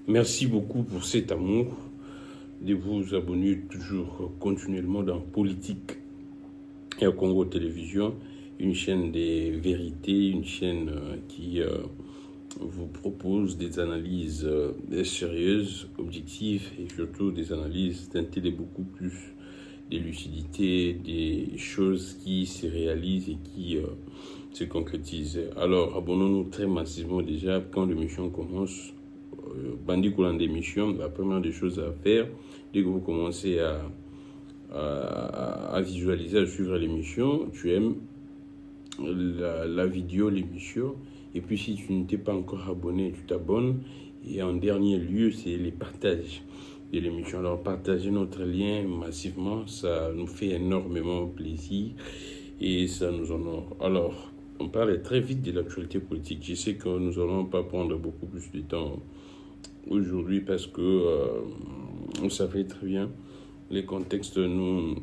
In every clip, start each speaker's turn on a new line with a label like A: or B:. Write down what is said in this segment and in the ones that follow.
A: Merci beaucoup pour cet amour de vous abonner toujours continuellement dans Politique et au Congo Télévision, une chaîne des vérités, une chaîne qui vous propose des analyses sérieuses, objectives et surtout des analyses teintées de beaucoup plus de lucidité, des choses qui se réalisent et qui se concrétisent. Alors abonnons-nous très massivement déjà quand l'émission commence. Bandit coulant d'émission, la première des choses à faire, dès que vous commencez à visualiser, à suivre l'émission, tu aimes la vidéo, l'émission, et puis si tu ne t'es pas encore abonné, tu t'abonnes, et en dernier lieu, c'est les partages de l'émission. Alors partagez notre lien massivement, ça nous fait énormément plaisir et ça nous honore. Alors, on parle très vite de l'actualité politique. Je sais que nous n'allons pas prendre beaucoup plus de temps aujourd'hui parce que on savait très bien les contextes ne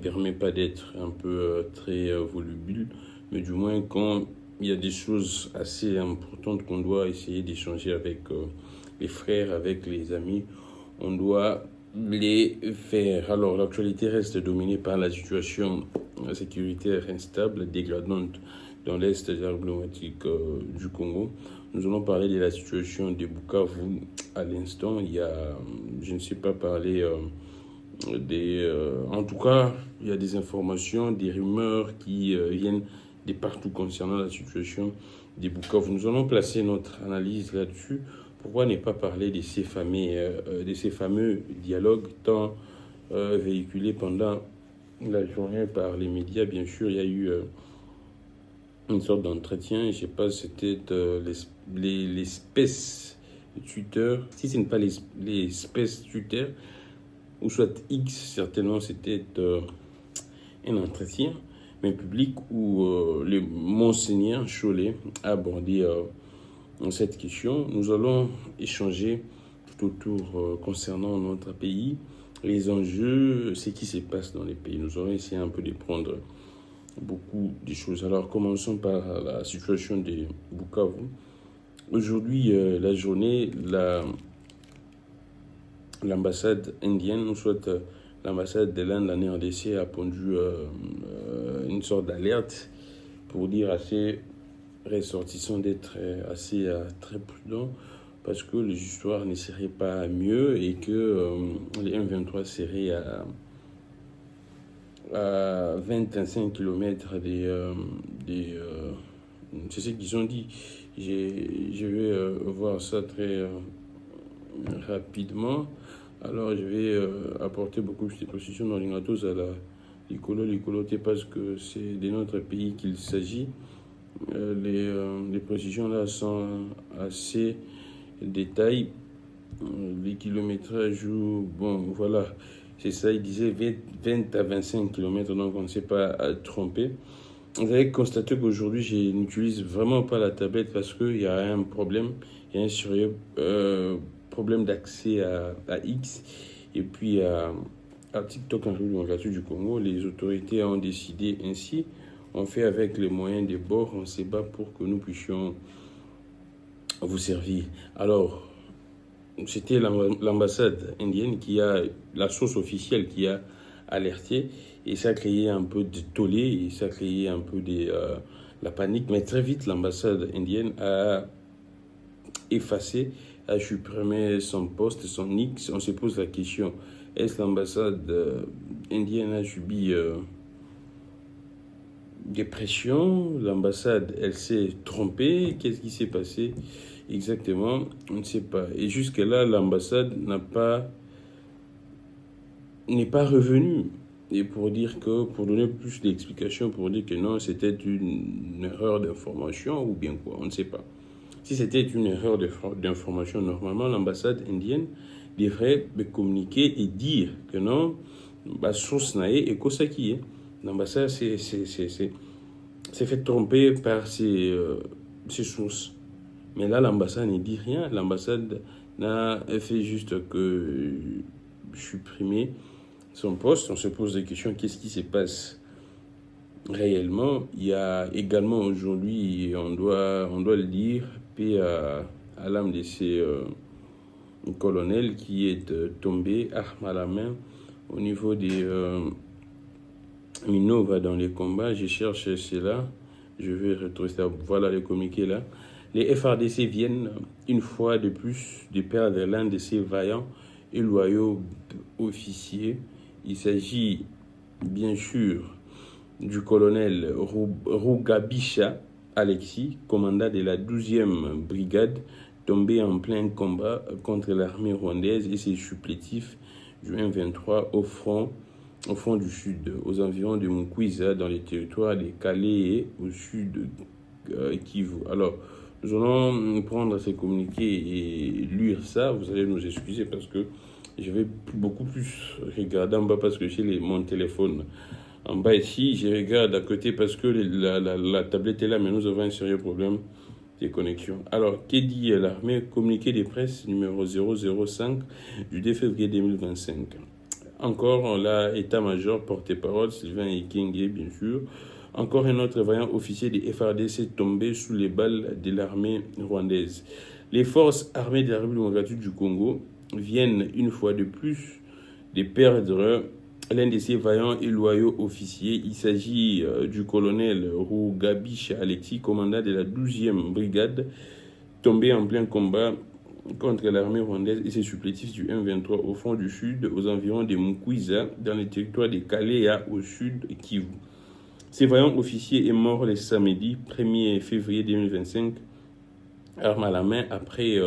A: permet pas d'être un peu très volubile, mais du moins quand il y a des choses assez importantes qu'on doit essayer d'échanger avec les frères, avec les amis, on doit les faire. Alors l'actualité reste dominée par la situation sécuritaire instable, dégradante dans l'est emblématique du Congo. Nous allons parler de la situation de Bukavu à l'instant. Il y a, je ne sais pas parler en tout cas, il y a des informations, des rumeurs qui viennent de partout concernant la situation des Bukavu. Nous allons placer notre analyse là-dessus. Pourquoi ne pas parler de ces fameux dialogues tant véhiculés pendant la journée par les médias? Bien sûr, il y a eu une sorte d'entretien. Je ne sais pas si c'était l'espèce Twitter. Si ce n'est pas l'espèce Twitter, ou soit X, certainement c'était un entretien, mais public où le monseigneur Cholet a abordé cette question. Nous allons échanger tout autour concernant notre pays, les enjeux, ce qui se passe dans les pays. Nous allons essayer un peu de prendre beaucoup de choses. Alors commençons par la situation de Bukavu. Aujourd'hui, la journée, l'ambassade indienne, ou soit l'ambassade de l'Inde, la RDC, a pondu une sorte d'alerte pour dire à ses ressortissants d'être assez très prudents parce que les histoires ne seraient pas mieux et que les M23 seraient à 25 km c'est ce qu'ils ont dit. Je vais voir ça très rapidement. Alors, je vais apporter beaucoup de précisions dans les gatos à l'écoloté parce que c'est de notre pays qu'il s'agit. Les précisions là sont assez détaillées. Les kilométrages, bon, voilà, c'est ça, il disait 20 à 25 km, donc on ne s'est pas trompé. Vous avez constaté qu'aujourd'hui, je n'utilise vraiment pas la tablette parce qu'il y a un problème, il y a un sérieux problème d'accès à X et puis à TikTok en République du Congo. Les autorités ont décidé ainsi. On fait avec les moyens des bords, on se bat pour que nous puissions vous servir. Alors, c'était l'ambassade indienne qui a, la source officielle qui a alerté et ça a créé un peu de tollé et ça a créé un peu de la panique. Mais très vite, l'ambassade indienne a effacé, a supprimé son poste, son X. On se pose la question, est-ce l'ambassade indienne a subi des pressions? L'ambassade, elle s'est trompée? Qu'est-ce qui s'est passé exactement? On ne sait pas. Et jusque-là, l'ambassade n'est pas revenue. Et pour dire que, pour donner plus d'explications, pour dire que non, c'était une erreur d'information ou bien quoi, on ne sait pas. Si c'était une erreur d'information, normalement, l'ambassade indienne devrait communiquer et dire que non, la source n'est et que ça qui est. L'ambassade s'est fait tromper par ses sources. Mais là, l'ambassade ne dit rien. L'ambassade n'a fait juste que supprimer son poste. On se pose des questions, qu'est-ce qui se passe réellement? Il y a également aujourd'hui, on doit le dire, paix à l'âme de ces colonel qui est tombé, arme à la main, au niveau des Minova dans les combats. Je cherche cela, je vais retrouver ça. Voilà le communiqué là. Les FRDC viennent une fois de plus de perdre l'un de ces vaillants et loyaux officiers. Il s'agit bien sûr du colonel Rugabisha Alexis, commandant de la 12e brigade, tombé en plein combat contre l'armée rwandaise et ses supplétifs juin 23 au front du sud, aux environs de Mukwiza, dans les territoires de Calais et au sud de Kivu. Alors, nous allons prendre ces communiqués et lire ça. Vous allez nous excuser parce que je vais beaucoup plus regarder en bas parce que j'ai mon téléphone en bas ici. Je regarde à côté parce que la tablette est là, mais nous avons un sérieux problème de connexion. Alors, que dit l'armée? Communiqué de presse numéro 005 du 2 février 2025. Encore l'état-major porte-parole Sylvain Ekenge, bien sûr. Encore un autre vaillant officier des FRDC tombé sous les balles de l'armée rwandaise. Les forces armées de la République démocratique du Congo viennent une fois de plus de perdre l'un de ces vaillants et loyaux officiers. Il s'agit du colonel Rugabisha Alexis, commandant de la 12e brigade, tombé en plein combat contre l'armée rwandaise et ses supplétifs du M23 au front du sud, aux environs de Mukwiza, dans les territoires de Kalea au sud Kivu. Ces vaillants officiers est mort le samedi 1er février 2025, arme à la main, après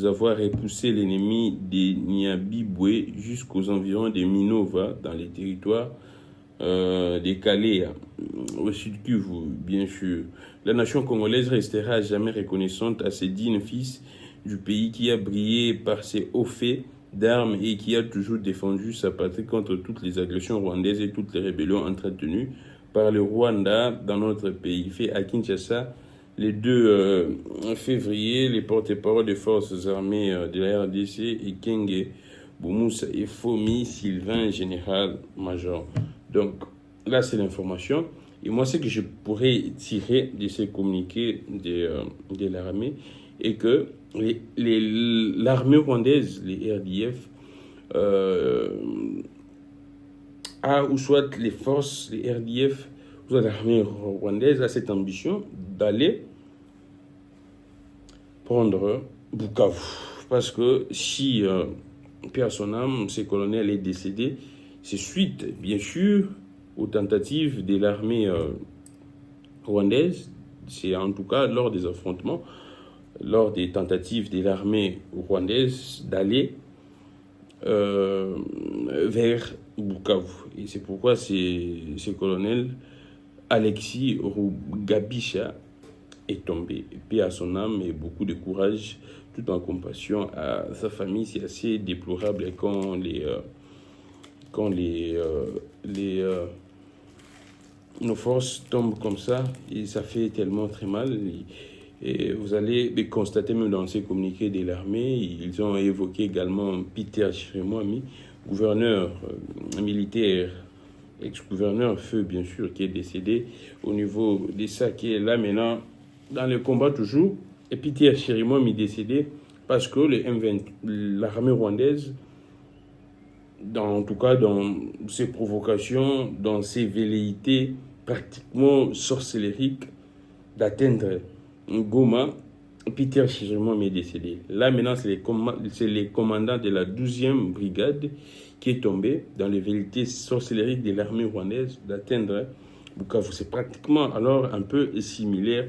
A: avoir repoussé l'ennemi de Nyabibwe jusqu'aux environs de Minova, dans les territoires de Kalea, au sud Kivu, bien sûr. La nation congolaise restera à jamais reconnaissante à ces dignes fils du pays qui a brillé par ses hauts faits d'armes et qui a toujours défendu sa patrie contre toutes les agressions rwandaises et toutes les rébellions entretenues par le Rwanda dans notre pays. Fait à Kinshasa, le 2 février, les porte-parole des forces armées de la RDC, Ekenge Boumoussa et Fomi Sylvain, général-major. Donc là, c'est l'information. Et moi, ce que je pourrais tirer de ces communiqués de l'armée est que l'armée rwandaise, les RDF, ou soit les forces, les RDF, ou soit l'armée rwandaise a cette ambition d'aller prendre Bukavu. Parce que si paix à son âme, ce colonel est décédé, c'est suite, bien sûr, aux tentatives de l'armée rwandaise. C'est en tout cas lors des affrontements, lors des tentatives de l'armée rwandaise d'aller vers Bukavu. Et c'est pourquoi ce colonel Alexis Rugabisha est tombé. Paix à son âme et beaucoup de courage, tout en compassion à sa famille. C'est assez déplorable quand nos forces tombent comme ça, et ça fait tellement très mal. Et vous allez constater même dans ces communiqués de l'armée, ils ont évoqué également Peter Chirimwami, gouverneur militaire, ex-gouverneur feu bien sûr, qui est décédé au niveau de ça, qui est là maintenant dans le combat toujours. Et Peter Chirimwami est décédé parce que l'armée rwandaise, en tout cas dans ses provocations, dans ses velléités pratiquement sorcellériques d'atteindre Goma, Peter Chirimwami est décédé. Là maintenant, c'est les commandants de la 12e brigade qui est tombé dans les velléités sorcellériques de l'armée rwandaise d'atteindre Bukavu. C'est pratiquement alors un peu similaire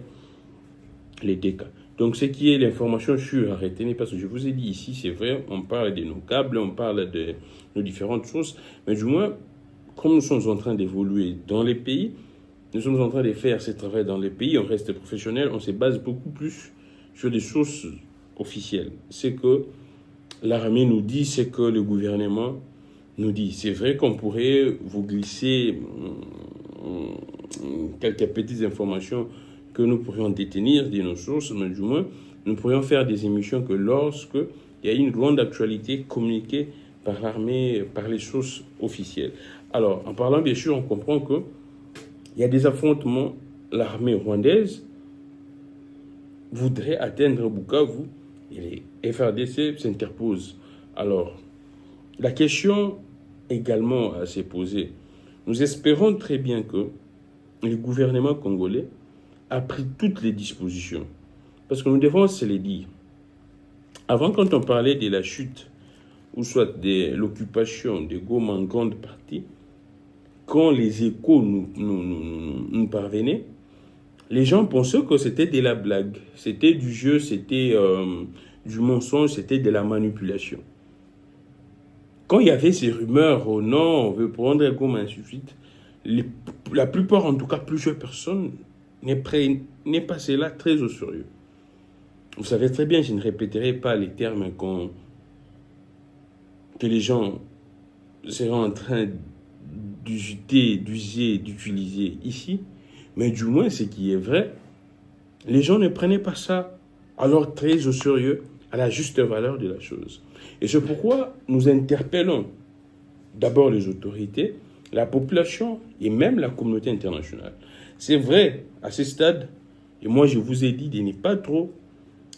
A: les deux cas. Donc, ce qui est l'information sûre à retenir, parce que je vous ai dit ici, c'est vrai, on parle de nos câbles, on parle de nos différentes choses, mais du moins, comme nous sommes en train d'évoluer dans les pays, nous sommes en train de faire ce travail dans les pays, on reste professionnel, on se base beaucoup plus sur des sources officielles. C'est que l'armée nous dit, c'est que le gouvernement nous dit. C'est vrai qu'on pourrait vous glisser quelques petites informations que nous pourrions détenir de nos sources, mais du moins, nous pourrions faire des émissions que lorsque il y a une grande actualité communiquée par l'armée, par les sources officielles. Alors, en parlant, bien sûr, on comprend que il y a des affrontements. L'armée rwandaise voudrait atteindre Bukavu Et les FRDC s'interposent. Alors, la question également à se poser, nous espérons très bien que le gouvernement congolais a pris toutes les dispositions. Parce que nous devons se les dire. Avant, quand on parlait de la chute, ou soit de l'occupation de Goma en grande partie, quand les échos nous parvenaient, les gens pensaient que c'était de la blague, c'était du jeu, c'était du mensonge, c'était de la manipulation. Quand il y avait ces rumeurs, oh non, on veut prendre Goma, ainsi de suite, la plupart, en tout cas plusieurs personnes, n'est passé là très au sérieux. Vous savez très bien, je ne répéterai pas les termes que les gens seront en train d'user, d'utiliser ici, mais du moins, ce qui est vrai, les gens ne prenaient pas ça alors très au sérieux, à la juste valeur de la chose. Et c'est pourquoi nous interpellons d'abord les autorités, la population et même la communauté internationale. C'est vrai, à ce stade, et moi je vous ai dit de ne pas trop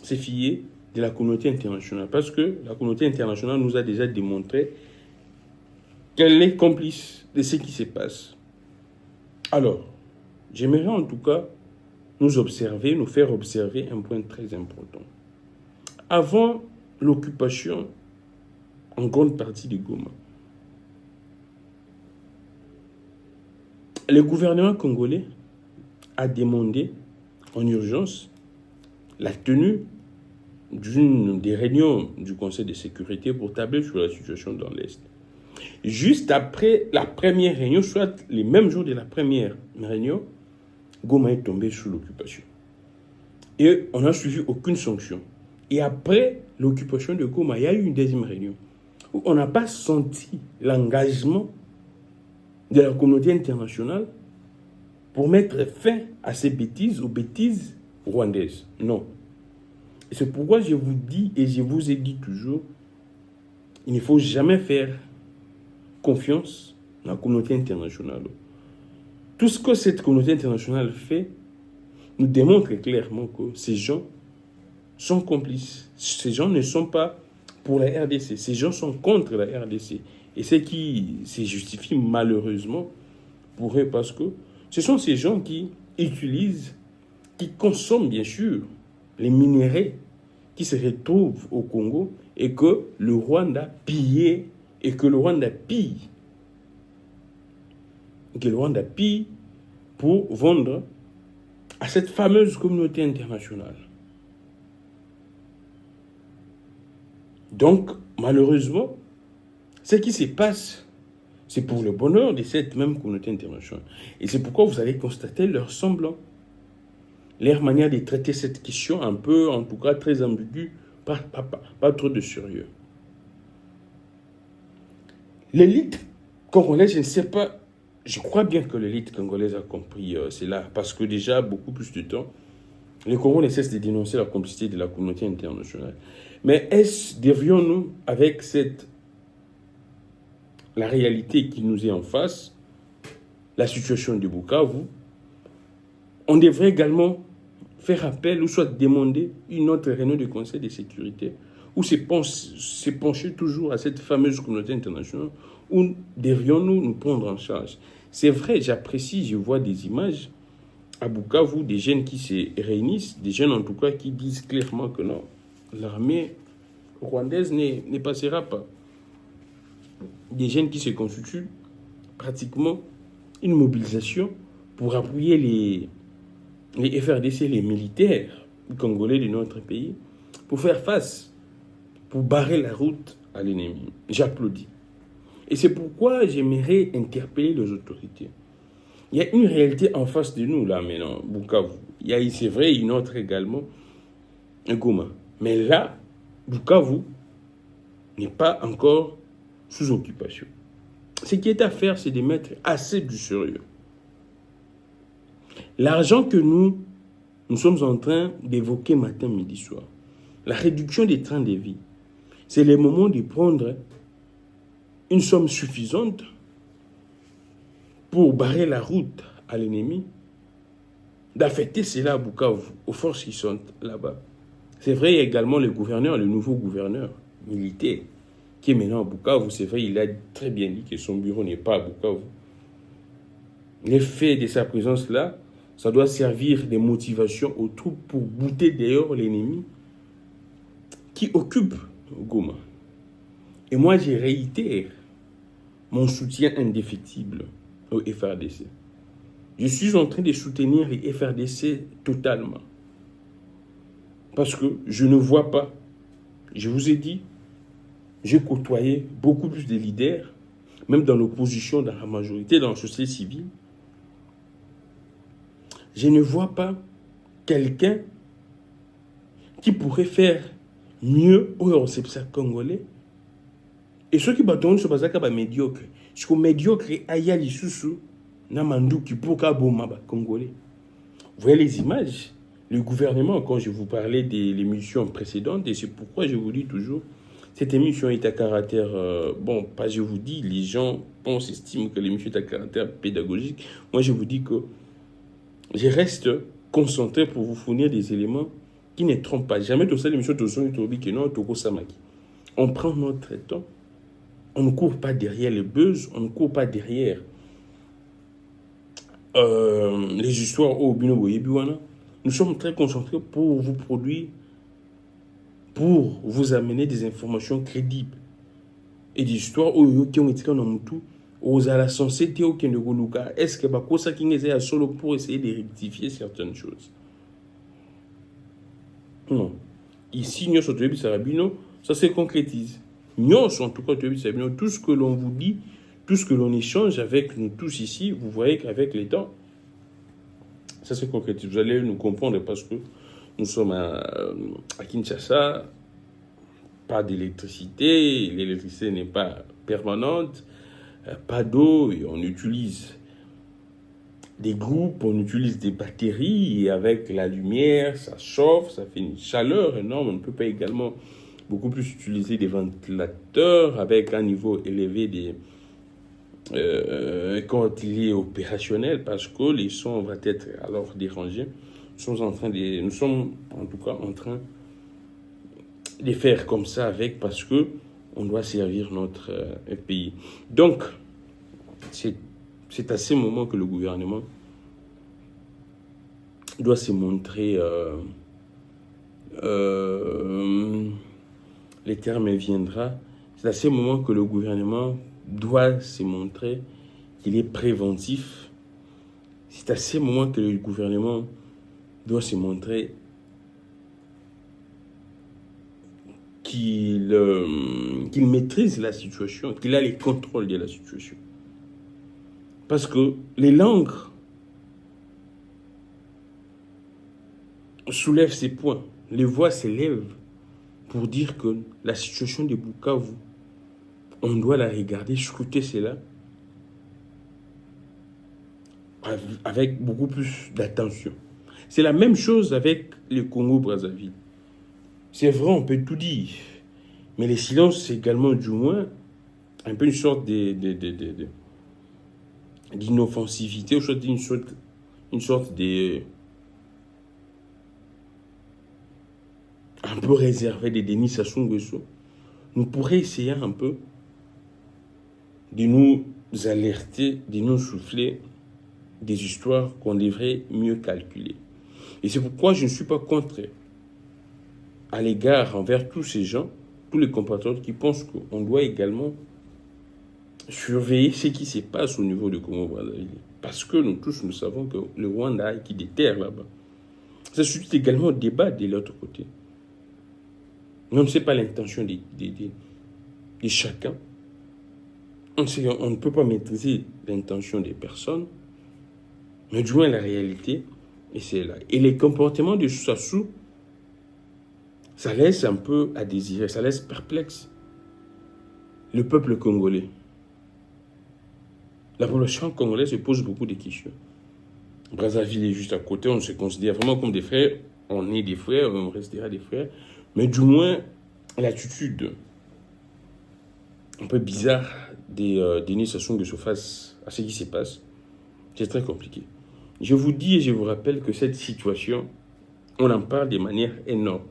A: se fier de la communauté internationale, parce que la communauté internationale nous a déjà démontré qu'elle est complice de ce qui se passe. Alors, j'aimerais en tout cas nous faire observer un point très important. Avant l'occupation en grande partie de Goma, le gouvernement congolais a demandé en urgence la tenue d'une des réunions du Conseil de sécurité pour tabler sur la situation dans l'Est. Juste après la première réunion, soit les mêmes jours de la première réunion, Goma est tombé sous l'occupation. Et on n'a suivi aucune sanction. Et après l'occupation de Goma, il y a eu une deuxième réunion où on n'a pas senti l'engagement de la communauté internationale pour mettre fin à ces bêtises, aux bêtises rwandaises. Non. Et c'est pourquoi je vous dis et je vous ai dit toujours, il ne faut jamais faire confiance dans la communauté internationale. Tout ce que cette communauté internationale fait nous démontre clairement que ces gens sont complices. Ces gens ne sont pas pour la RDC. Ces gens sont contre la RDC. Et ce qui se justifie malheureusement pour eux parce que ce sont ces gens qui utilisent, qui consomment bien sûr les minéraux qui se retrouvent au Congo et que le Rwanda pillait et que le Rwanda pille. Que le Rwanda pille pour vendre à cette fameuse communauté internationale. Donc, malheureusement, ce qui se passe, c'est pour le bonheur de cette même communauté internationale. Et c'est pourquoi vous allez constater leur semblant, leur manière de traiter cette question un peu, en tout cas très ambiguë, pas trop de sérieux. L'élite congolaise, je ne sais pas, je crois bien que l'élite congolaise a compris cela, parce que déjà, beaucoup plus de temps, les Congolais ne cessent de dénoncer la complicité de la communauté internationale. Mais devrions-nous, avec la réalité qui nous est en face, la situation de Bukavu, on devrait également faire appel ou soit demander une autre réunion du Conseil de sécurité ou se pencher toujours à cette fameuse communauté internationale où devrions-nous nous prendre en charge. C'est vrai, j'apprécie, je vois des images à Bukavu, des jeunes qui se réunissent, des jeunes en tout cas qui disent clairement que non, l'armée rwandaise ne passera pas. Des jeunes qui se constituent pratiquement une mobilisation pour appuyer les FRDC, les militaires congolais de notre pays, pour faire face, pour barrer la route à l'ennemi. J'applaudis. Et c'est pourquoi j'aimerais interpeller les autorités. Il y a une réalité en face de nous, là, maintenant, Bukavu. Il y a, c'est vrai, une autre également, Goma. Mais là, Bukavu n'est pas encore sous occupation. Ce qui est à faire, c'est de mettre assez du sérieux. L'argent que nous sommes en train d'évoquer matin, midi, soir, la réduction des trains de vie, c'est le moment de prendre une somme suffisante pour barrer la route à l'ennemi, d'affecter cela à Bukavu, aux forces qui sont là-bas, C'est vrai, il y a également le gouverneur, le nouveau gouverneur militaire, qui est maintenant à Bukavu. C'est vrai, il a très bien dit que son bureau n'est pas à Bukavu. L'effet de sa présence là, ça doit servir de motivation aux troupes pour bouter dehors l'ennemi qui occupe Goma. Et moi, je réitère mon soutien indéfectible au FRDC. Je suis en train de soutenir les FRDC totalement. Parce que je ne vois pas, je vous ai dit, j'ai côtoyé beaucoup plus de leaders, même dans l'opposition, dans la majorité, dans la société civile. Je ne vois pas quelqu'un qui pourrait faire mieux au Congolais. Et ceux qui battent sur le médiocre. Parce que médiocre, il y a les sous qui pour Congolais. Vous voyez les images? Le gouvernement, quand je vous parlais de l'émission précédente, et c'est pourquoi je vous dis toujours, cette émission est à caractère, bon, pas je vous dis, les gens pensent, estiment que l'émission est à caractère pédagogique. Moi, je vous dis que je reste concentré pour vous fournir des éléments qui ne trompent pas. Jamais tout ça, l'émission de son que non, Toko Samaki. On prend notre temps, on ne court pas derrière les buzz, on ne court pas derrière les histoires au Bino Boyebiwana. Nous sommes très concentrés pour vous produire, pour vous amener des informations crédibles et des histoires qui ont été dans le tout aux à la sensibilité au Kendegoluka. Est-ce que ça qui est solo pour essayer de rectifier certaines choses? Non. Ici, nous sommes Sarabino, ça se concrétise. Nous, en tout cas, tout ce que l'on vous dit, tout ce que l'on échange avec nous tous ici, vous voyez qu'avec les temps, ça se concrétise. Vous allez nous comprendre parce que nous sommes à Kinshasa, pas d'électricité, l'électricité n'est pas permanente, pas d'eau, et on utilise des groupes, on utilise des batteries, et avec la lumière, ça chauffe, ça fait une chaleur énorme. On ne peut pas également beaucoup plus utiliser des ventilateurs avec un niveau élevé quand il est opérationnel, parce que les sons vont être alors dérangés. Nous sommes en tout cas en train de faire comme ça avec, parce que on doit servir notre pays. Donc, c'est à ce moment que le gouvernement doit se montrer, les termes viendra, c'est à ce moment que le gouvernement doit se montrer qu'il est préventif. C'est à ce moment que le gouvernement doit se montrer qu'il maîtrise la situation, qu'il a les contrôles de la situation. Parce que les langues soulèvent ces points, les voix s'élèvent pour dire que la situation de Bukavu, on doit la regarder, scruter cela avec beaucoup plus d'attention. C'est la même chose avec le Congo-Brazzaville. C'est vrai, on peut tout dire, mais le silence, c'est également du moins un peu une sorte d'inoffensivité, ou une sorte de un peu réservé de Denis Sassou Nguesso. Nous pourrions essayer un peu de nous alerter, de nous souffler des histoires qu'on devrait mieux calculer. Et c'est pourquoi je ne suis pas contre à l'égard envers tous ces gens, tous les compatriotes qui pensent qu'on doit également surveiller ce qui se passe au niveau du Congo-Brazzaville. Parce que nous tous, nous savons que le Rwanda est qui déterre là-bas. Ça suscite également un débat de l'autre côté. Mais on ne sait pas l'intention de chacun. On ne peut pas maîtriser l'intention des personnes, mais du moins la réalité, et c'est là. Et les comportements de Sassou, ça laisse un peu à désirer, ça laisse perplexe le peuple congolais. La population congolaise se pose beaucoup de questions. Brazzaville est juste à côté, on se considère vraiment comme des frères, on est des frères, on restera des frères, mais du moins l'attitude un peu bizarre des Denis Sassou Nguesso face à ce qui se passe, c'est très compliqué. Je vous dis et je vous rappelle que cette situation, on en parle de manière énorme.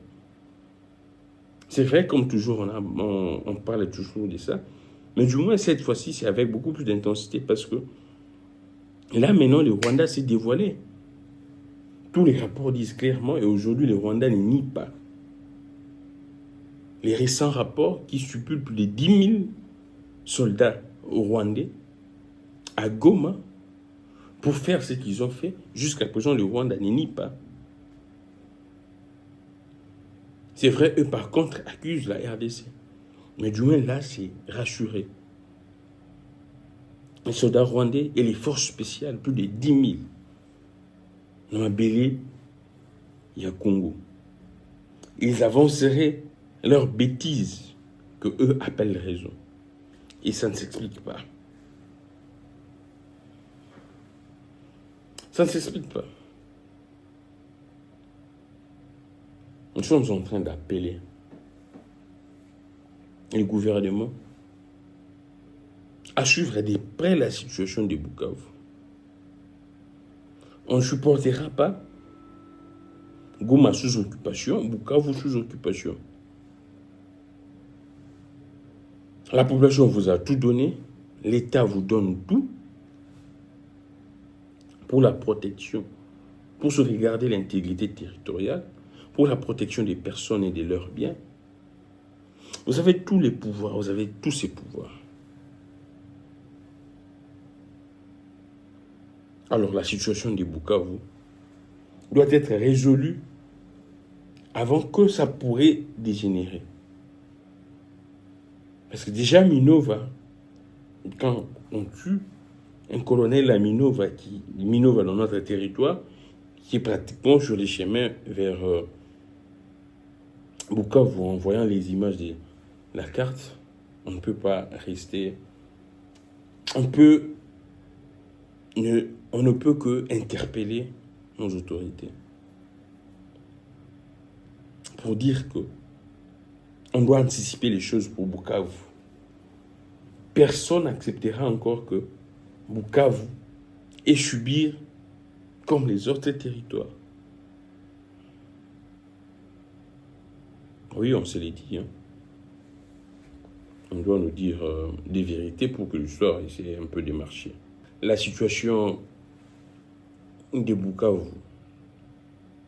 A: C'est vrai, comme toujours, on parle toujours de ça. Mais du moins, cette fois-ci, c'est avec beaucoup plus d'intensité parce que là, maintenant, le Rwanda s'est dévoilé. Tous les rapports disent clairement, et aujourd'hui, le Rwanda ne nie pas. Les récents rapports qui stipulent plus de 10 000 soldats rwandais à Goma pour faire ce qu'ils ont fait. Jusqu'à présent, le Rwanda ne nie pas. C'est vrai, eux, par contre, accusent la RDC. Mais du moins, là, c'est rassuré. Les soldats rwandais et les forces spéciales, plus de 10 000. Dans la Bélé, il y a Congo. Ils avanceraient leurs bêtises que eux appellent raison. Et ça ne s'explique pas. Ça ne s'explique pas. Nous sommes en train d'appeler le gouvernement à suivre de près la situation de Bukavu. On ne supportera pas Goma sous occupation, Bukavu sous occupation. La population vous a tout donné, l'État vous donne tout pour la protection, pour sauvegarder l'intégrité territoriale, pour la protection des personnes et de leurs biens. Vous avez tous les pouvoirs, vous avez tous ces pouvoirs. Alors la situation de Bukavu doit être résolue avant que ça pourrait dégénérer. Parce que déjà Minova, quand on tue un colonel à Minova dans notre territoire, qui est pratiquement sur les chemins vers Bukavu, en voyant les images de la carte, on ne peut pas rester. On ne peut que interpeller nos autorités pour dire que on doit anticiper les choses pour Bukavu. Personne n'acceptera encore que Bukavu ait subir comme les autres territoires. Oui, on se l'est dit. Hein. On doit nous dire des vérités pour que l'histoire essaie un peu de marcher. La situation de Bukavu,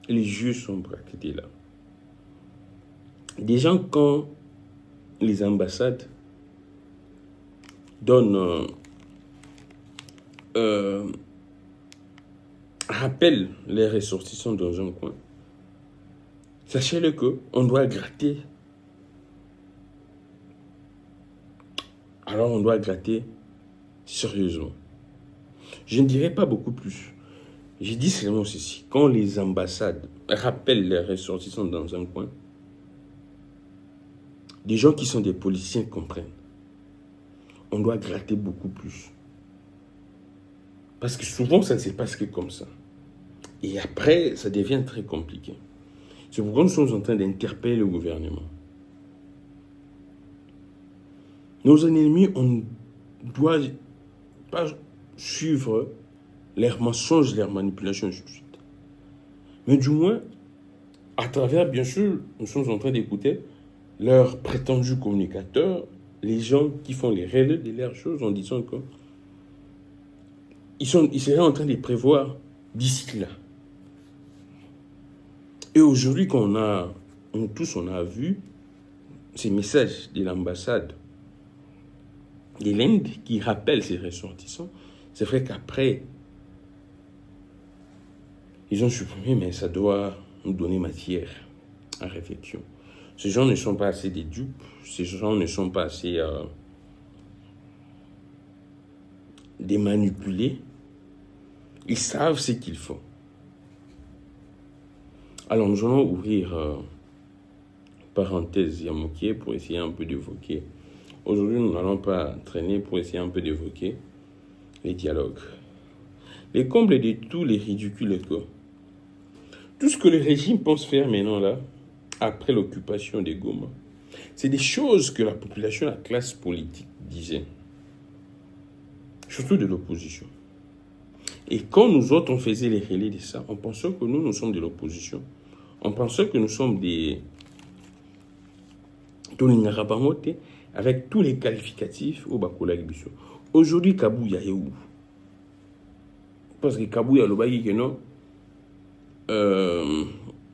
A: les yeux sont braqués là. Déjà, quand les ambassades donnent rappellent les ressortissants dans un coin, sachez-le qu'on doit gratter. Alors on doit gratter sérieusement. Je ne dirai pas beaucoup plus. J'ai dit seulement ceci. Quand les ambassades rappellent les ressortissants dans un coin, des gens qui sont des policiers comprennent. On doit gratter beaucoup plus. Parce que souvent, ça ne se passe que comme ça. Et après, ça devient très compliqué. C'est pourquoi nous sommes en train d'interpeller le gouvernement. Nos ennemis, on ne doit pas suivre leurs mensonges, leurs manipulations, ainsi de suite. Mais du moins, à travers, bien sûr, nous sommes en train d'écouter leurs prétendus communicateurs, les gens qui font les relais de leurs choses en disant que ils seraient en train de prévoir d'ici là. Et aujourd'hui, on a vu ces messages de l'ambassade de l'Inde qui rappellent ces ressortissants. C'est vrai qu'après, ils ont supprimé, mais ça doit nous donner matière à réflexion. Ces gens ne sont pas assez des dupes, ces gens ne sont pas assez des manipulés. Ils savent ce qu'ils font. Alors nous allons ouvrir parenthèse Yamoké pour essayer un peu d'évoquer. Aujourd'hui, nous n'allons pas traîner pour essayer un peu d'évoquer les dialogues. Les combles de tous les ridicules que tout ce que le régime pense faire maintenant là, après l'occupation des Goma, c'est des choses que la population, la classe politique disait. Surtout de l'opposition. Et quand nous autres, on faisait les relais de ça, on pensait que nous sommes de l'opposition. On pensait que nous sommes des Tolingaka bango te avec tous les qualificatifs au bakolaki biso. Aujourd'hui Kabuya est où? Parce que Kabuya lobaki que non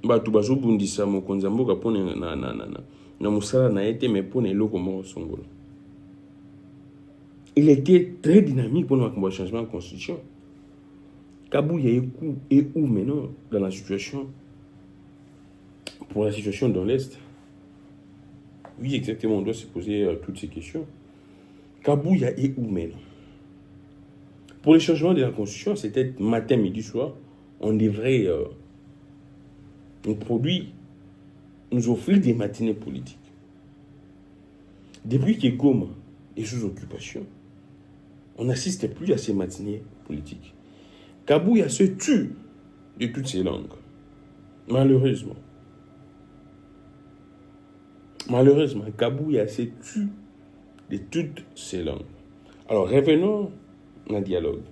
A: bato bazobundisa mokonzi ya mboka mpona na mosala na ye te mais mpona eloko moko songolo. Il était très dynamique pour le changement de constitution. Kabuya est où maintenant dans la situation? Pour la situation dans l'Est? Oui, exactement, on doit se poser toutes ces questions. Kabuya est où maintenant? Pour le changement de la constitution, c'était matin, midi, soir. On devrait nous offrir des matinées politiques. Depuis que Goma est sous occupation, on n'assiste plus à ces matinées politiques. Kabuya se tue de toutes ces langues. Malheureusement. Malheureusement, Kabuya se tue de toutes ces langues. Alors, revenons au dialogue.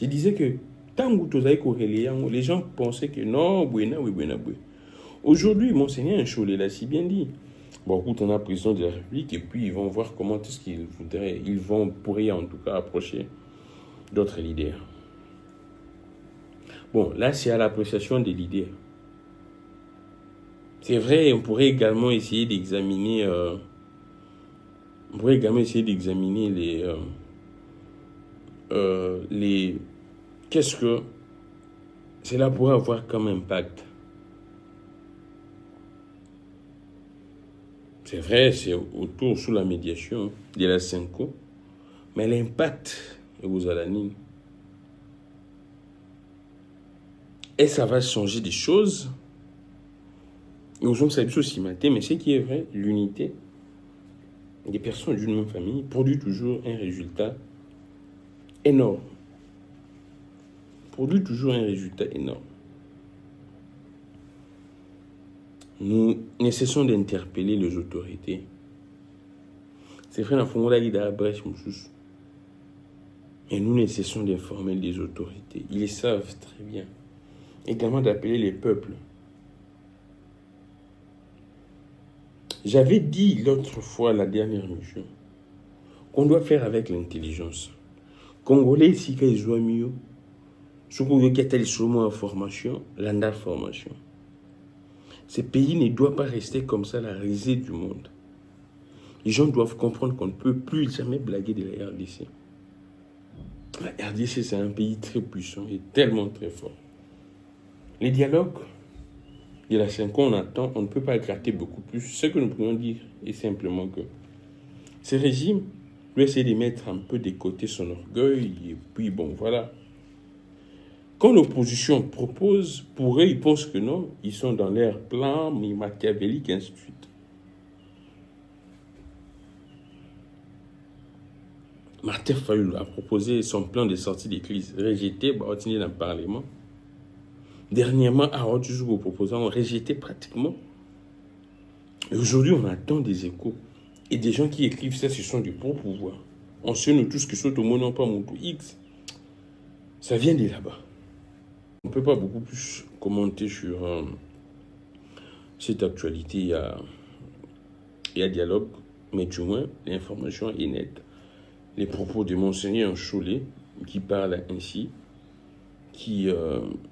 A: Je disais que tant que les gens pensaient que non, buena. Aujourd'hui, Monseigneur Nchole l'a si bien dit. Bon, écoute, on a président de la République et puis ils vont voir comment est-ce qu'ils voudraient, pourraient en tout cas approcher d'autres leaders. Bon, là, c'est à l'appréciation des leaders. C'est vrai, on pourrait également essayer d'examiner les qu'est-ce que cela pourrait avoir comme impact. C'est vrai, c'est autour sous la médiation de la Senko, mais l'impact est aux Alanines. Et ça va changer des choses. Nous sommes salués aussi matin, mais ce qui est vrai, l'unité des personnes d'une même famille produit toujours un résultat énorme. Nous ne cessons d'interpeller les autorités. C'est vrai, dans le Fongola brèche, et nous ne cessons d'informer les autorités. Ils le savent très bien. Également d'appeler les peuples. J'avais dit l'autre fois, la dernière mission, qu'on doit faire avec l'intelligence. Congolais, ici, qu'ils jouent mieux. Ce qu'on veut qu'il y ait formation, l'anda formation. Ce pays ne doit pas rester comme ça la risée du monde. Les gens doivent comprendre qu'on ne peut plus jamais blaguer de la RDC. La RDC, c'est un pays très puissant et tellement très fort. Les dialogues de la 5 ans, on attend, on ne peut pas gratter beaucoup plus. Ce que nous pouvons dire est simplement que ce régime doit essayer de mettre un peu de côté son orgueil et puis bon, voilà. Quand l'opposition propose, pour eux, ils pensent que non, ils sont dans leur plan machiavélique, ainsi de suite. Martin Fayulu a proposé son plan de sortie des crises, rejeté dans le Parlement. Dernièrement, Harold Djougou proposant rejeté pratiquement. Et aujourd'hui, on attend des échos. Et des gens qui écrivent ça, ce sont du pro-pouvoir. On sait nous tous que ce au monde pas mon X. Ça vient de là-bas. On ne peut pas beaucoup plus commenter sur cette actualité. Il y a dialogue, mais du moins, l'information est nette. Les propos de Monseigneur Nchole, qui parle ainsi, qui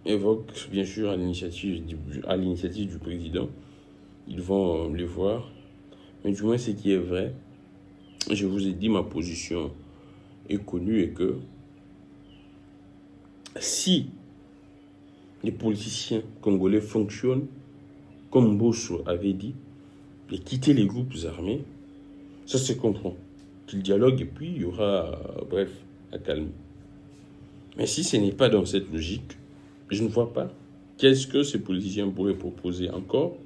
A: évoque bien sûr à l'initiative du président. Ils vont le voir. Mais du moins, ce qui est vrai, je vous ai dit, ma position est connue et que si les politiciens congolais fonctionnent comme Bosso avait dit, et quitter les groupes armés, ça se comprend. Qu'ils dialoguent et puis il y aura, bref, à calmer. Mais si ce n'est pas dans cette logique, je ne vois pas qu'est-ce que ces politiciens pourraient proposer encore.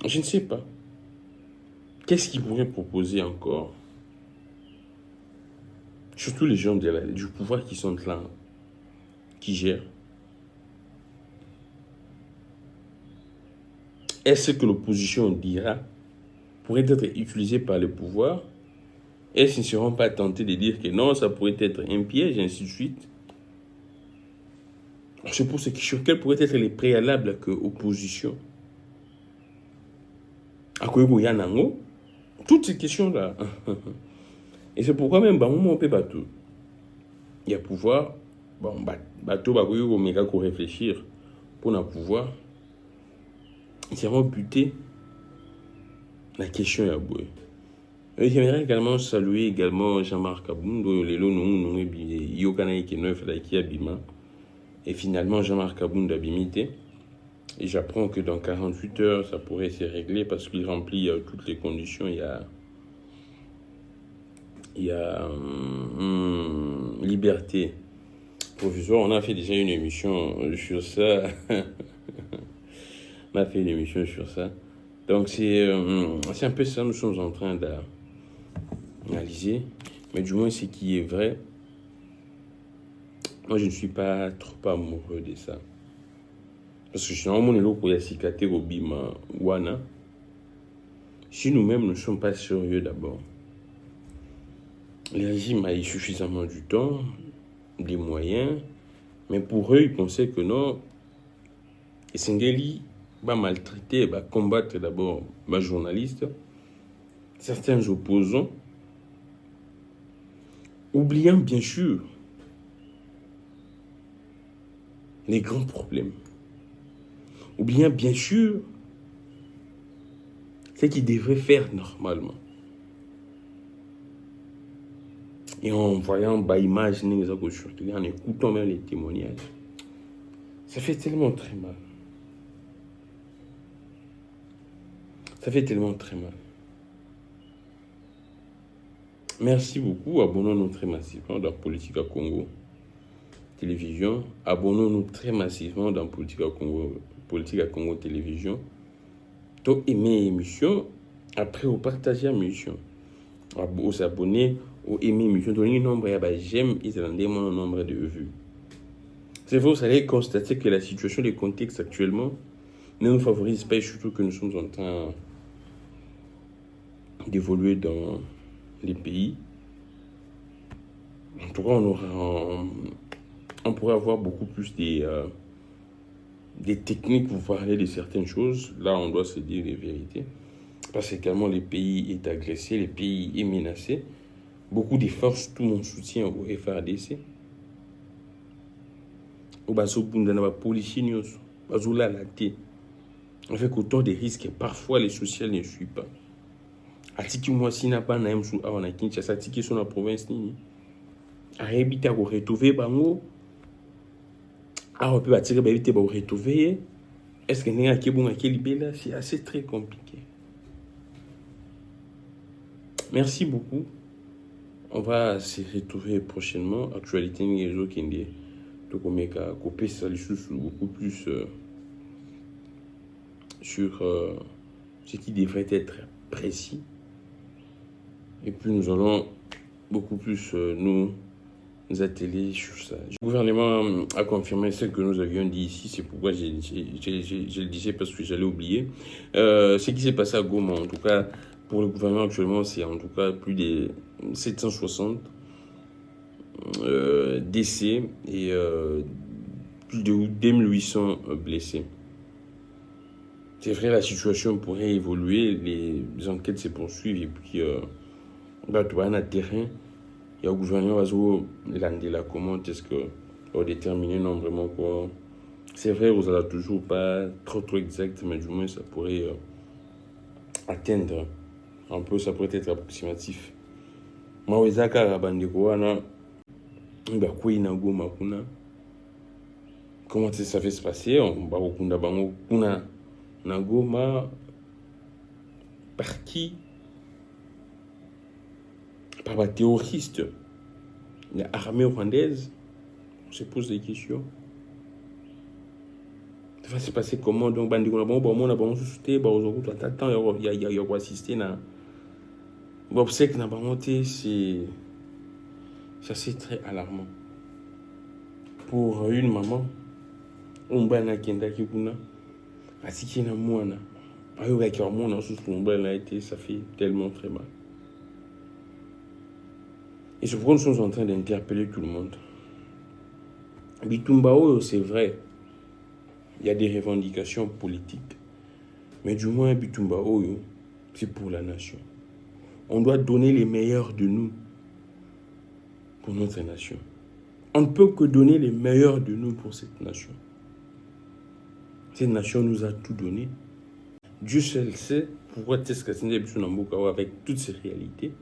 A: Je ne sais pas. Qu'est-ce qu'ils pourraient proposer encore? Surtout les gens du pouvoir qui sont là, qui gèrent. Est-ce que l'opposition dira pourrait être utilisée par le pouvoir? Est-ce qu'ils ne seront pas tentés de dire que non, ça pourrait être un piège, et ainsi de suite? Je pose cette question. Quels pourraient être les préalables que l'opposition Toutes ces questions-là. Et c'est pourquoi même, on peut pas tout. Il y a pouvoir, bateau, réfléchir pour un pouvoir. Ils vont buter la question à boué. J'aimerais également saluer également Jean-Marc Aboun, et finalement Jean-Marc Aboun d'Abimité. Et j'apprends que dans 48 heures, ça pourrait se régler parce qu'il remplit toutes les conditions. Il y a liberté provisoire. On a fait déjà une émission sur ça. On a fait une émission sur ça. Donc c'est un peu ça, nous sommes en train d'analyser. Mais du moins, ce qui est vrai, moi je ne suis pas trop amoureux de ça. Parce que sinon, on est là pour y assicater au bima wana. Si nous-mêmes ne sommes pas sérieux d'abord, le régime a eu suffisamment du temps, des moyens, mais pour eux, ils pensaient que non, et Sengeli va maltraiter, va combattre d'abord ma journaliste, certains opposants, oubliant bien sûr les grands problèmes. Oubliant bien sûr ce qu'ils devraient faire normalement. Et en voyant l'image, en écoutant même les témoignages, ça fait tellement très mal. Ça fait tellement très mal. Merci beaucoup. Abonnons-nous très massivement dans Politique à Congo Télévision. Abonnons-nous très massivement dans Politique à Congo Télévision. Donc, aimez l'émission. Après, vous partagez l'émission. Vous abonnez, vous aimez l'émission. Donc, le nombre j'aime, ils ont un nombre de vues. C'est vrai, vous allez constater que la situation, le contexte actuellement, ne nous favorise pas, et surtout que nous sommes en train d'évoluer dans les pays. En tout cas, on pourrait avoir beaucoup plus des techniques pour parler de certaines choses. Là, on doit se dire les vérités. Parce qu'également, le pays est agressé, le pays est menacé. Beaucoup de forces, tout mon soutien au FARDC. Au Bazobunda, na policiers, Bazoula laté. Avec autant de risques, parfois les social ne suivent pas. Atiki moi si n'a pas naïm sous awana Kinshasa, atiki sur la province ni. Arrêbita ko retrouver bango. Ah, on peut attirer ba ba retrouver. Est-ce que n'enga kebunga kelibela, c'est assez très compliqué. Merci beaucoup. On va se retrouver prochainement. Actualité Nigezo Kende. Donc on met qu'à couper ça beaucoup plus sur ce qui devrait être précis. Et puis nous allons beaucoup plus nous atteler sur ça. Le gouvernement a confirmé ce que nous avions dit ici. C'est pourquoi je le disais parce que j'allais oublier. Ce qui s'est passé à Goma, en tout cas, pour le gouvernement actuellement, c'est en tout cas plus de 760 décès et plus de 2800 blessés. C'est vrai, la situation pourrait évoluer, les enquêtes se poursuivent et puis on a terrain. Il y a un gouvernement qui va comment est-ce que on déterminer non vraiment quoi. C'est vrai, vous n'allez toujours pas trop exact, mais du moins ça pourrait atteindre un peu, ça pourrait être approximatif. Mawezaka rabandeko wana bakui na Goma kuna. Comment ça va se passer? On va okunda bango kuna na Goma par qui? Par les terroristes, l'armée rwandaise. On se pose des questions. Ça va se passer comment? Donc, il y a assisté na. Bon, c'est que c'est assez très alarmant. Pour une maman, on va na kenda kikuna, asiki na mwana. Ayo ga ki mwana sous son bel a été, ça fait tellement très mal. Et c'est pourquoi nous sommes en train d'interpeller tout le monde. Bitumbao, c'est vrai. Il y a des revendications politiques. Mais du moins, Bitumbao, c'est pour la nation. On doit donner les meilleurs de nous pour notre nation. On ne peut que donner les meilleurs de nous pour cette nation. Cette nation nous a tout donné. Dieu seul sait pourquoi avec toutes ces réalités,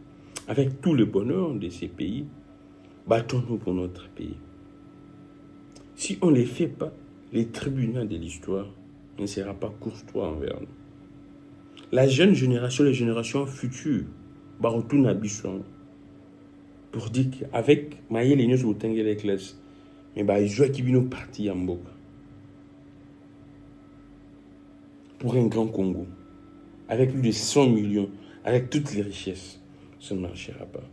A: avec tout le bonheur de ces pays, battons-nous pour notre pays. Si on ne les fait pas, les tribunaux de l'histoire ne sera pas courtois envers nous. La jeune génération, les générations futures, retourner à Bisson pour dire qu'avec Maïe les news au les classes, mais ils jouent qui viennent partir en Boka pour un grand Congo, avec plus de 100 millions, avec toutes les richesses, ça ne marchera pas.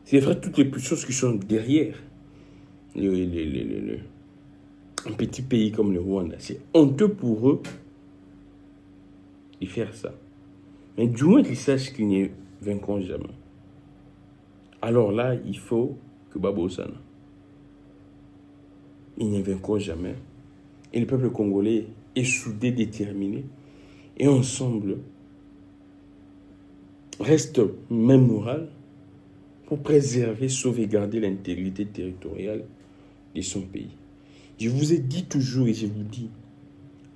A: C'est vrai, toutes les puissances qui sont derrière un petit pays comme le Rwanda, c'est honteux pour eux de faire ça. Mais du moins qu'ils sachent qu'ils ne vaincront jamais. Alors là, il faut que Babo Sana, ils ne vaincront jamais. Et le peuple congolais est soudé, déterminé, et ensemble reste même moral pour préserver, sauvegarder l'intégrité territoriale de son pays. Je vous ai dit toujours et je vous dis,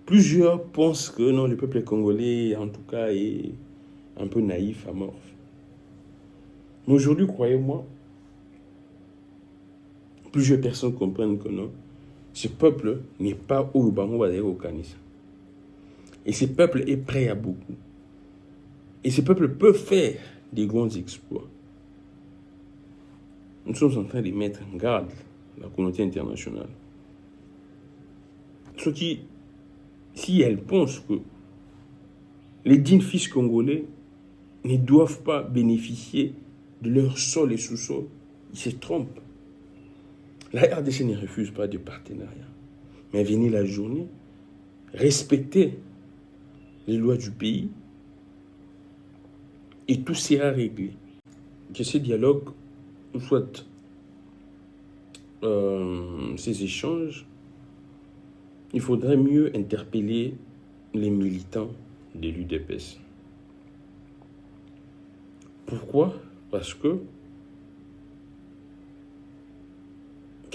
A: plusieurs pensent que non, le peuple congolais, en tout cas, est un peu naïf, amorphe. Mais aujourd'hui, croyez-moi, plusieurs personnes comprennent que non, ce peuple n'est pas au Kanisa. Et ce peuple est prêt à beaucoup. Et ce peuple peut faire des grands exploits. Nous sommes en train de mettre en garde la communauté internationale. Ce qui, si elle pense que les dignes fils congolais ne doivent pas bénéficier de leur sol et sous-sol, ils se trompent. La RDC ne refuse pas de partenariat. Mais venir la journée, respecter les lois du pays, et tout sera réglé. Que ce dialogue, soit ces échanges, il faudrait mieux interpeller les militants de l'UDPS. Pourquoi? Parce que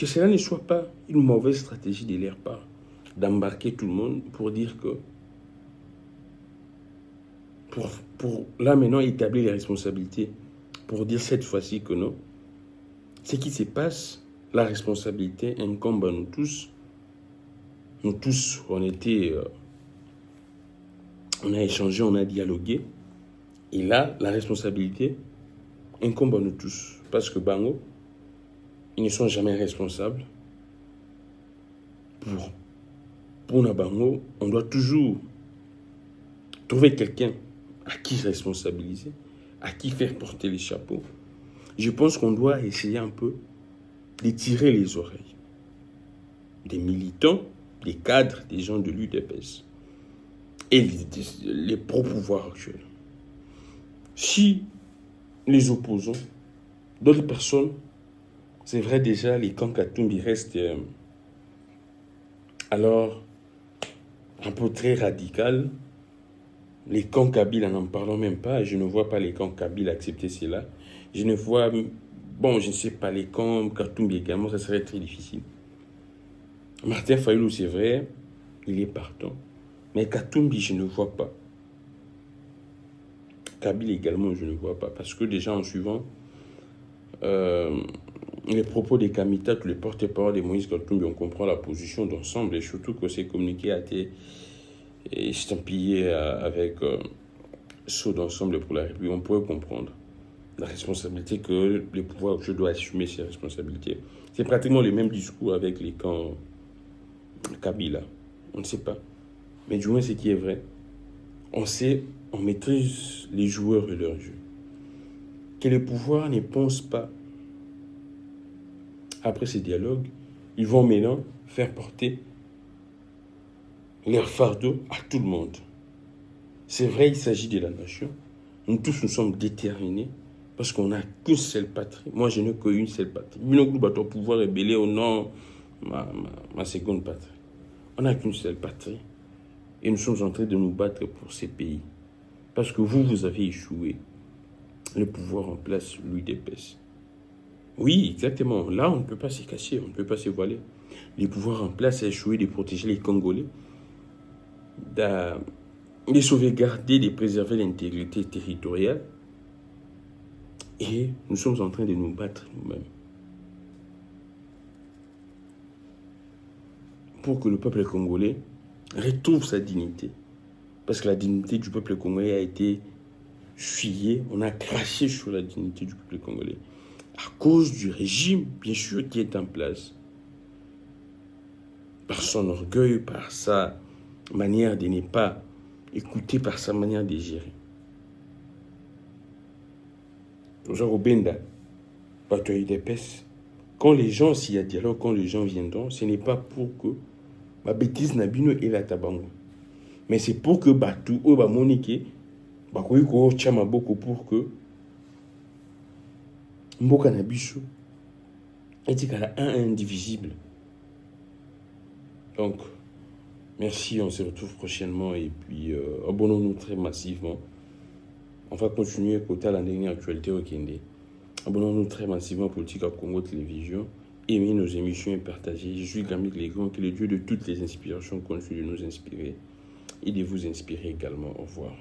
A: cela ne soit pas une mauvaise stratégie de leur part d'embarquer tout le monde pour dire que pour là maintenant établir les responsabilités, pour dire cette fois-ci que non, ce qui se passe, la responsabilité incombe à nous tous. Nous tous, on a échangé, on a dialogué. Et là, la responsabilité incombe à nous tous. Parce que Bango, ils ne sont jamais responsables. Pour Nabango, on doit toujours trouver quelqu'un à qui se responsabiliser, à qui faire porter les chapeaux. Je pense qu'on doit essayer un peu de tirer les oreilles des militants, des cadres, des gens de l'UDPS et les pro-pouvoirs actuels. Si les opposants, d'autres personnes, c'est vrai déjà, les camps Katumbi restent alors un peu très radical. Les camps Kabila, n'en parlons même pas. Je ne vois pas les camps Kabila accepter cela. Je ne vois, je ne sais pas, les camps Katumbi également, ça serait très difficile. Martin Fayulu, c'est vrai, il est partant. Mais Katumbi, je ne vois pas. Kabila également, je ne vois pas. Parce que déjà, en suivant les propos des Kamita, tous les porte-parole de Moïse Katumbi, on comprend la position d'ensemble. Et surtout que ces communiqués a été estampillé avec saut d'ensemble pour la République. On pourrait comprendre la responsabilité que les pouvoirs, je dois assumer ces responsabilités. C'est pratiquement le même discours avec les camps Kabila. On ne sait pas. Mais du moins, ce qui est vrai, on sait, on maîtrise les joueurs et leur jeu. Que les pouvoirs ne pensent pas. Après ces dialogues, ils vont maintenant faire porter leur fardeau à tout le monde. C'est vrai, il s'agit de la nation. Nous tous, nous sommes déterminés parce qu'on n'a qu'une seule patrie. Moi, je n'ai qu'une seule patrie. Nous battons pouvoir rébeller au nom ma seconde patrie. On n'a qu'une seule patrie. Et nous sommes en train de nous battre pour ces pays. Parce que vous avez échoué. Le pouvoir en place, l'UDPS. Oui, exactement. Là, on ne peut pas se cacher, on ne peut pas se voiler. Le pouvoir en place a échoué de protéger les Congolais, de sauvegarder, de préserver l'intégrité territoriale. Et nous sommes en train de nous battre nous-mêmes. Pour que le peuple congolais retrouve sa dignité. Parce que la dignité du peuple congolais a été fuyée. On a craché sur la dignité du peuple congolais. À cause du régime, bien sûr, qui est en place. Par son orgueil, par sa manière de ne pas écouter, par sa manière de gérer. Quand les gens, s'il y a dialogue, quand les gens viendront, ce n'est pas pour que ma bêtise n'a bino et la tabango. Mais c'est pour que Batou ou Bamonike, Bakoyiko Chama beaucoup pour que Mboka Nabicho est égal à un indivisible. Donc, merci, on se retrouve prochainement et puis abonnons-nous très massivement. On va continuer à côté la dernière actualité au Kende. Abonnons-nous très massivement à Politique à Congo Télévision. Aimez nos émissions et partagez. Je suis Gamik Legrand, qui est le Dieu de toutes les inspirations continue de nous inspirer et de vous inspirer également. Au revoir.